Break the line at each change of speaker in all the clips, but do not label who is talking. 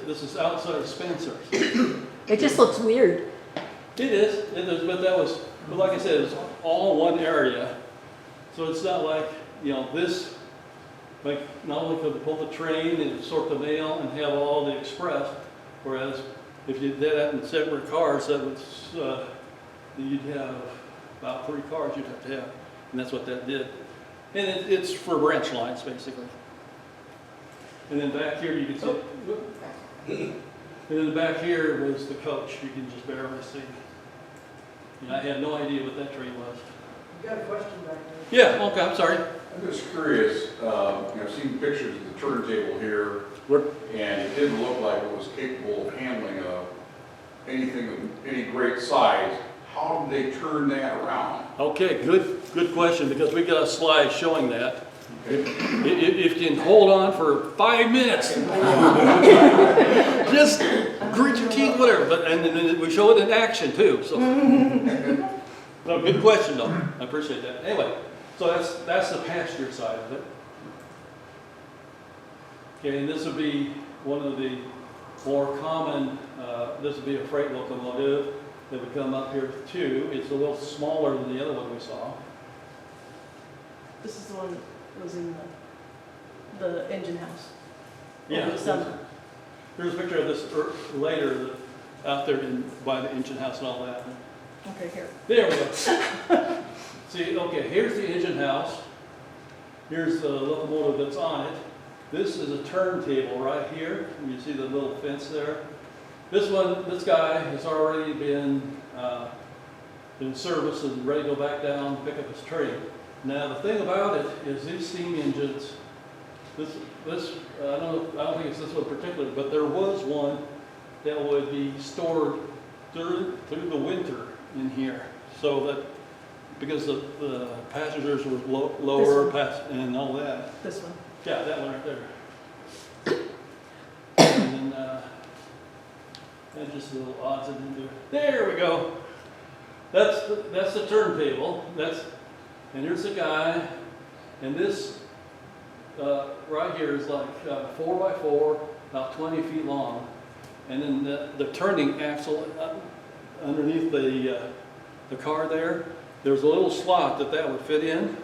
This is outside Spencer's.
It just looks weird.
It is, but like I said, it's all one area. So it's not like, this, like, not only could pull the train and sort the mail and have all the express, whereas if you did that in separate cars, that would, you'd have about 3 cars you'd have to have, and that's what that did. And it's for branch lines, basically. And then back here, you can see, and then back here was the coach. You can just barely see. I had no idea what that train was.
You got a question back there?
Yeah, okay, I'm sorry.
I'm just curious, I've seen pictures of the turntable here, and it didn't look like it was capable of handling anything of any great size. How did they turn that around?
Okay, good question, because we got a slide showing that. If you can hold on for 5 minutes, just grit your teeth, whatever. And then we show it in action too. So, no, good question though. I appreciate that. Anyway, so that's the passenger side of it. Okay, and this would be one of the more common. This would be a freight locomotive that would come up here too. It's a little smaller than the other one we saw.
This is the one that was in the engine house.
Yeah,
Over the summer.
there's a picture of this later out there by the engine house and all that.
Okay, here.
There we go. See, okay, here's the engine house. Here's the locomotive that's on it. This is a turntable right here. You see the little fence there. This guy has already been in service and ready to go back down and pick up his train. Now the thing about it is these steam engines, I don't think it's this one particular, but there was one that would be stored through the winter in here, so that because the passengers were lower and all that.
This one.
Yeah, that one right there. And then and just little odds and ends there. There we go. That's the turntable. And here's the guy, and this right here is like 4x4, about 20 feet long, and then the turning axle underneath the car there. There's a little slot that would fit in,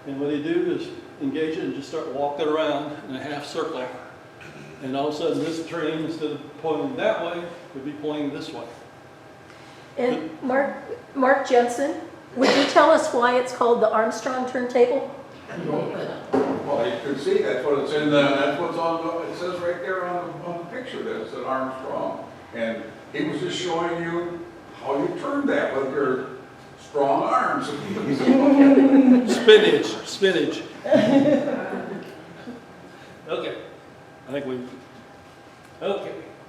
and what they do is engage it and just start walking around in a half circle, and all of a sudden this train, instead of pointing that way, would be pointing this way.
And Mark Jensen, would you tell us why it's called the Armstrong turntable?
Well, you can see that's what it's in. That's what's on. It says right there on the picture that it's an Armstrong, and he was just showing you how you turn that with your strong arms.
Spinach. Okay, I think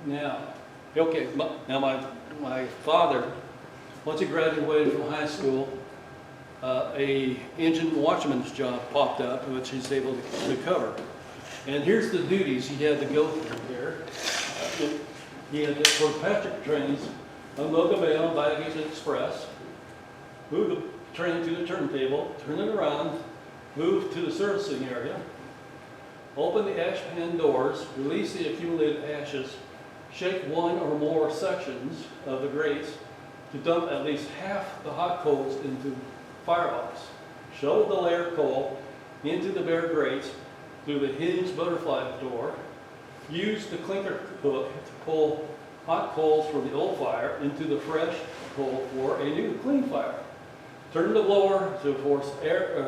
now my father, once he graduated from high school, a engine watchman's job popped up, which he's able to cover. And here's the duties he had to go through here. He had to, for passenger trains, unload the mail, baggage and express, move the train to the turntable, turn it around, move to the servicing area, open the ash pan doors, release the accumulated ashes, shake one or more sections of the grates to dump at least half the hot coals into firebox, shovel the layered coal into the bare grates through the hinged butterfly door, use the clinker hook to pull hot coals from the old fire into the fresh coal for a new clean fire, turn the blower to force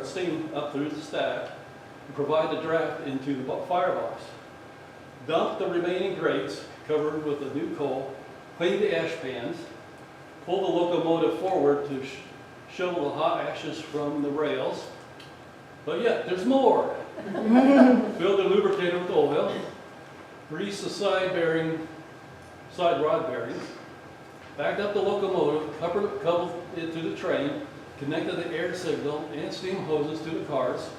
steam up through the stack and provide the draft into the firebox, dump the remaining grates covered with the new coal, clean the ash pans, pull the locomotive forward to shovel the hot ashes from the rails. But yet, there's more. Fill the lubricator with oil, grease the side rod bearings, backed up the locomotive, coupled it to the train, connected the air signal and steam hoses to the cars,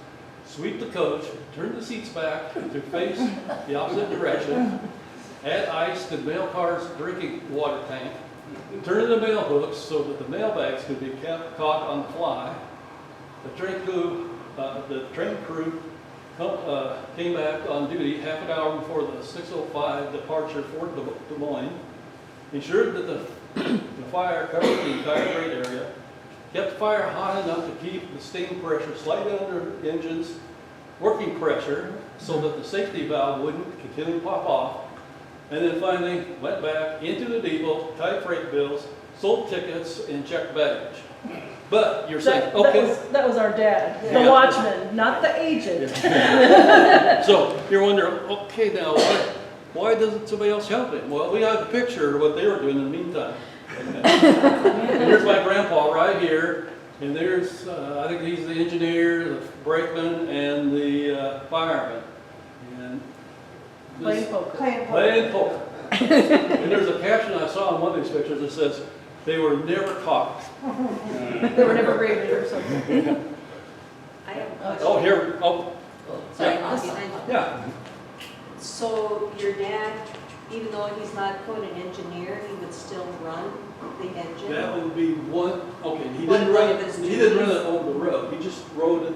sweep the coach, turn the seats back to face the opposite direction, add ice to the mail car's drinking water tank, turn the mail hooks so that the mail bags could be kept caught on the fly. The train crew came back on duty half an hour before the 6:05 departure for Des Moines, ensured that the fire covered the entire freight area, kept the fire hot enough to keep the steam pressure slightly under the engine's working pressure so that the safety valve wouldn't continually pop off, and then finally went back into the depot, typed freight bills, sold tickets, and checked baggage. But you're saying, okay.
That was our dad, the
Yeah.
watchman, not the agent.
So you're wondering, okay, now why doesn't somebody else help him? Well, we have a picture of what they were doing in the meantime. And here's my grandpa right here, and there's, I think he's the engineer, the brakeman, and the fireman. And
Playing poker.
playing poker. And there's a caption I saw in one of these pictures that says, "They were never caught."
They were never rated or something.
I have a question.
Oh, here, oh,
Sorry,
yeah.
I'll behind you.
Yeah.
So your dad, even though he's not code an engineer, he would still run the engine?
That would be one, okay, he
One
didn't run
of
it,
his
he didn't run
duties.
it over the road, he just rode it,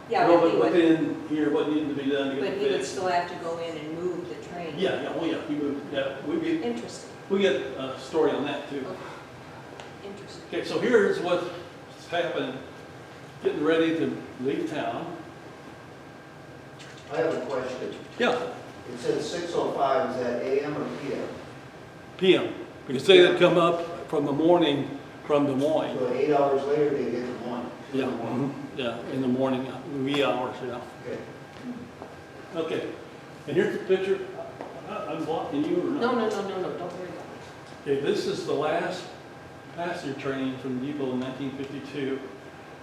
Yeah,
rode
but
it
he would,
within here, what needed to be done to
but
get
he
it
would
fixed.
still have to go in and move the train?
Yeah, oh yeah, he moved, yeah,
Interesting,
we get a story on that too.
interesting.
Okay, so here's what's happened, getting ready to leave town.
I have a question.
Yeah,
It says 6:05, is that AM or PM?
PM, because they had come up from the morning from Des Moines.
So 8 hours later, they get the morning.
Yeah, yeah, in the morning, wee hours, yeah.
Okay.
Okay, and here's the picture. I'm blocking you or not?
No, don't worry about it.
Okay, this is the last passenger train from the depot in 1952.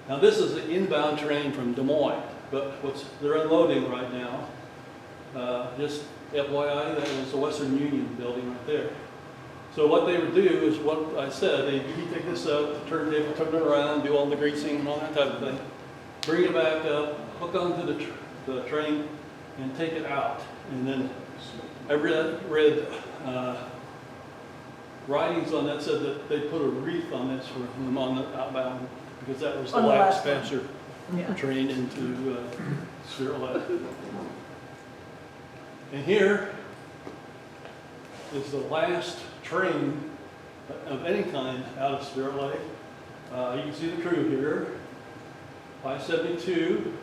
Now this is the inbound train from Des Moines, but they're unloading right now. Just FYI, that was the Western Union building right there. So what they would do is what I said, you take this up, the turntable, turn it around, do all the greasing and all that type of thing, bring it back up, hook onto the train, and take it out. And then I read writings on that said that they put a wreath on this for them on the outbound because that was the
On the
last
last one.
passenger
Yeah.
train into Spirit Lake. And here is the last train of any kind out of Spirit Lake. You can see the crew here, 572.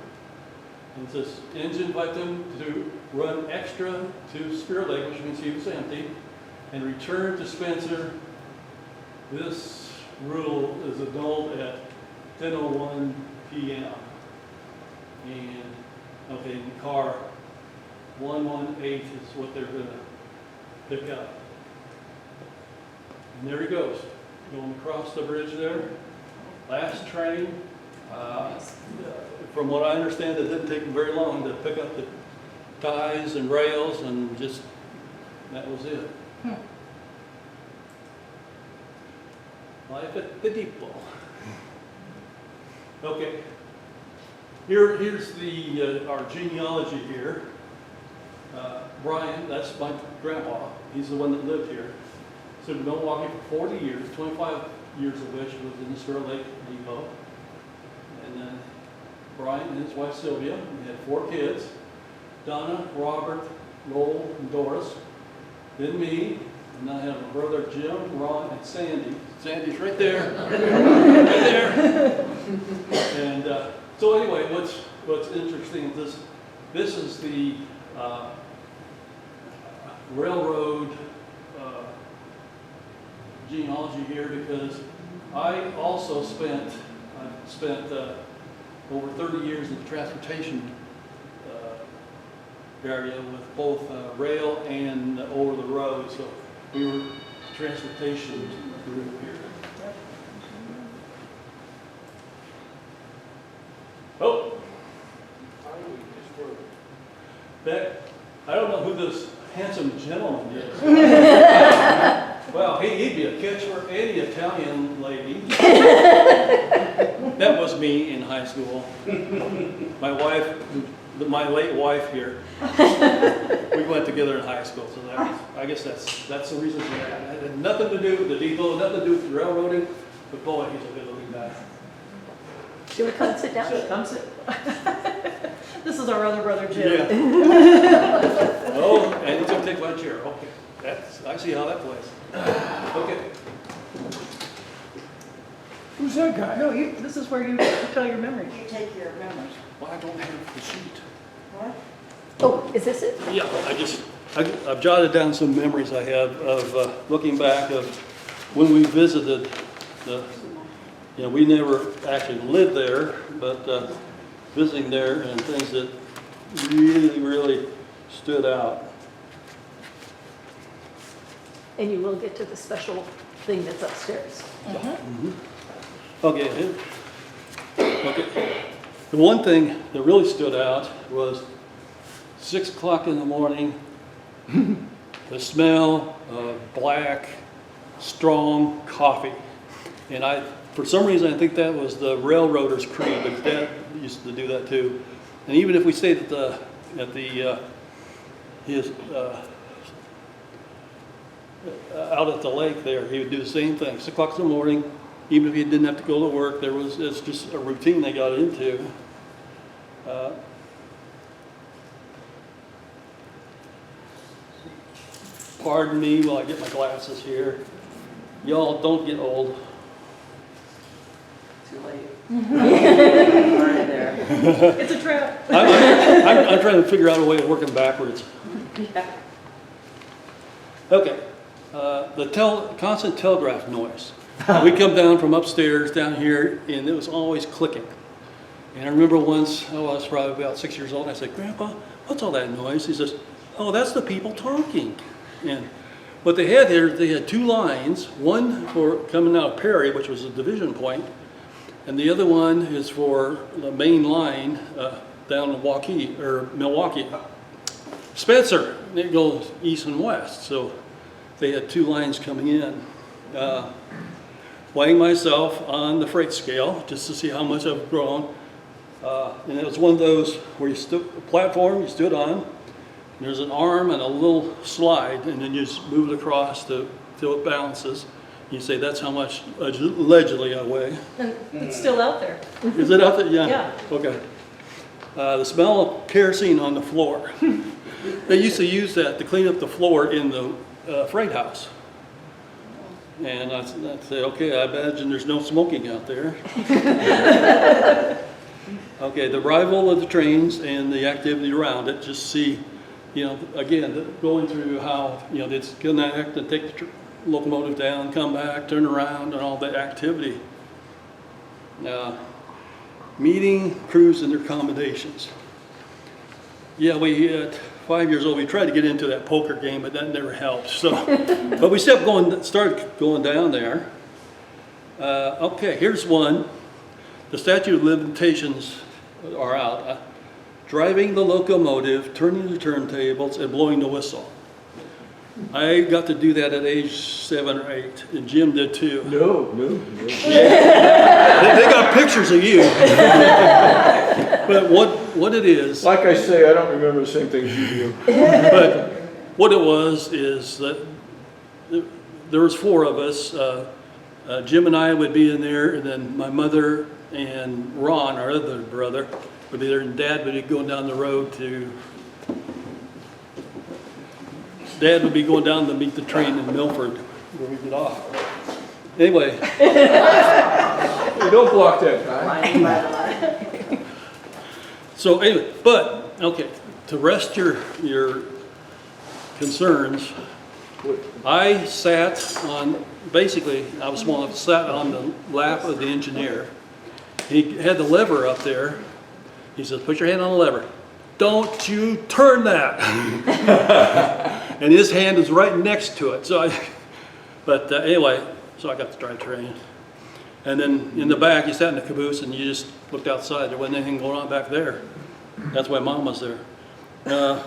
And it says, engine invite them to run extra to Spirit Lake, which means he was empty, and return to Spencer. This rule is annulled at 10:01 p.m. And, okay, in car 118 is what they're gonna pick up. And there he goes, going across the bridge there. Last train. From what I understand, it didn't take them very long to pick up the ties and rails and just, that was it. Life at the depot. Okay. Here's our genealogy here. Brian, that's my grandpa. He's the one that lived here. So in Milwaukee for 40 years, 25 years of which was in the Spirit Lake Depot. And then Brian and his wife Sylvia, we had 4 kids, Donna, Robert, Noel, and Doris. Then me, and I have a brother Jim, Ron, and Sandy. Sandy's right there, right there. And so anyway, what's interesting is this is the railroad genealogy here because I also spent over 30 years in the transportation area with both rail and over the road. So we were transportation group here. Oh, that I don't know who this handsome gentleman is. Well, he'd be a catch for any Italian lady. That was me in high school. My wife, my late wife here, we went together in high school, so I guess that's the reason for that. It had nothing to do with the depot, nothing to do with the railroading, but boy, he's a good looking guy.
Should we come sit down?
Come sit. This is our other brother, Jim.
Yeah. Oh, and he's gonna take my chair, okay. I see how that plays. Okay.
Who's that guy?
No, this is where you tell your memories.
You take your memories.
Well, I don't have the sheet.
What?
Oh, is this it?
Yeah, I've jotted down some memories I have of looking back of when we visited we never actually lived there, but visiting there and things that really, really stood out.
And you will get to the special thing that's upstairs.
Okay. The one thing that really stood out was 6 o'clock in the morning, the smell of black, strong coffee. And for some reason, I think that was the railroader's creed, but Dad used to do that too. And even if we stayed out at the lake there, he would do the same thing. 6 o'clock in the morning, even if he didn't have to go to work, it's just a routine they got into. Pardon me while I get my glasses here. Y'all don't get old.
Too late. Already there.
It's a trap.
I'm trying to figure out a way of working backwards. Okay, the constant telegraph noise. We come down from upstairs down here, and it was always clicking. And I remember once, I was probably about 6 years old, and I said, "Grandpa, what's all that noise?" He says, "Oh, that's the people talking." And what they had there, they had two lines, one for coming out of Perry, which was a division point, and the other one is for the main line down in Milwaukee. Spencer, and it goes east and west, so they had two lines coming in. Weighing myself on the freight scale just to see how much I've grown. And it was one of those where you platform you stood on, and there's an arm and a little slide, and then you just move it across till it balances. You say, that's how much allegedly I weigh.
And it's still out there.
Is it out there? Yeah.
Yeah.
Okay. The smell of kerosene on the floor. They used to use that to clean up the floor in the freight house. And I'd say, okay, I imagine there's no smoking out there. Okay, the arrival of the trains and the activity around it, just see, again, going through how, they connect and take the locomotive down, come back, turn around, and all that activity. Meeting crews and their accommodations. Yeah, we at 5 years old, we tried to get into that poker game, but that never helped. So, but we started going down there. Okay, here's one. The statute of limitations are out. Driving the locomotive, turning the turntables, and blowing the whistle. I got to do that at age 7 or 8, and Jim did too.
No.
Yeah. They got pictures of you. But what it is,
Like I say, I don't remember the same things you do.
but what it was is that there was 4 of us. Jim and I would be in there, and then my mother and Ron, our other brother, would be there, and Dad would be going down the road to. Dad would be going down to meet the train in Milford where we get off. Anyway.
Hey, don't block that guy.
So anyway, but, okay, to rest your concerns, I sat on, basically, I was small enough, sat on the lap of the engineer. He had the lever up there. He says, put your hand on the lever. Don't you turn that. And his hand is right next to it. So anyway, so I got to drive train. And then in the back, you sat in the caboose and you just looked outside. There wasn't anything going on back there. That's why Mom was there.
I don't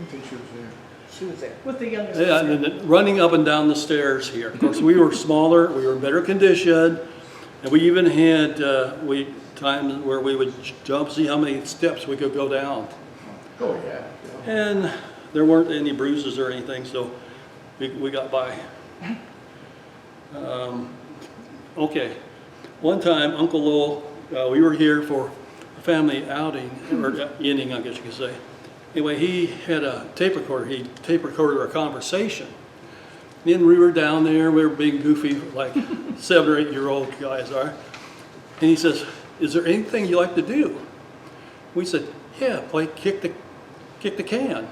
think she was there.
She was there.
With the youngest.
Yeah, and then running up and down the stairs here. Of course, we were smaller, we were in better condition, and we even had times where we would jump, see how many steps we could go down.
Oh, yeah.
And there weren't any bruises or anything, so we got by. Okay, one time, Uncle Lowell, we were here for a family outing, or inning, I guess you could say. Anyway, he had a tape recorder. He tape recorded our conversation. Then we were down there, we were being goofy like 7 or 8 year old guys are. And he says, is there anything you like to do? We said, yeah, play kick the can.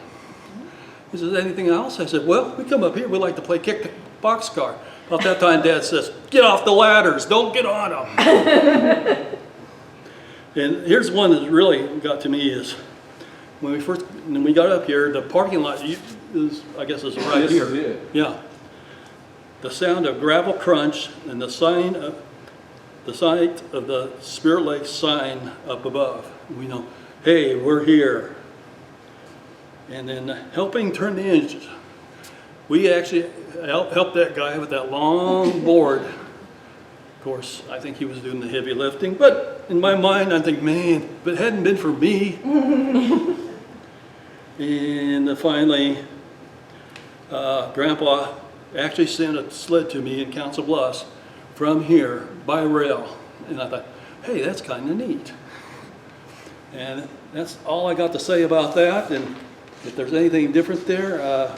He says, anything else? I said, well, we come up here, we like to play kick the boxcar. About that time, Dad says, get off the ladders, don't get on them. And here's one that really got to me is, when we got up here, the parking lot is, I guess is right
This
here.
is it.
Yeah. The sound of gravel crunch and the sight of the Spirit Lake sign up above. We know, hey, we're here. And then helping turn the engines. We actually helped that guy with that long board. Of course, I think he was doing the heavy lifting, but in my mind, I think, man, if it hadn't been for me. And finally, Grandpa actually sent a sled to me in Council Bluffs from here by rail. And I thought, hey, that's kind of neat. And that's all I got to say about that. And if there's anything different there,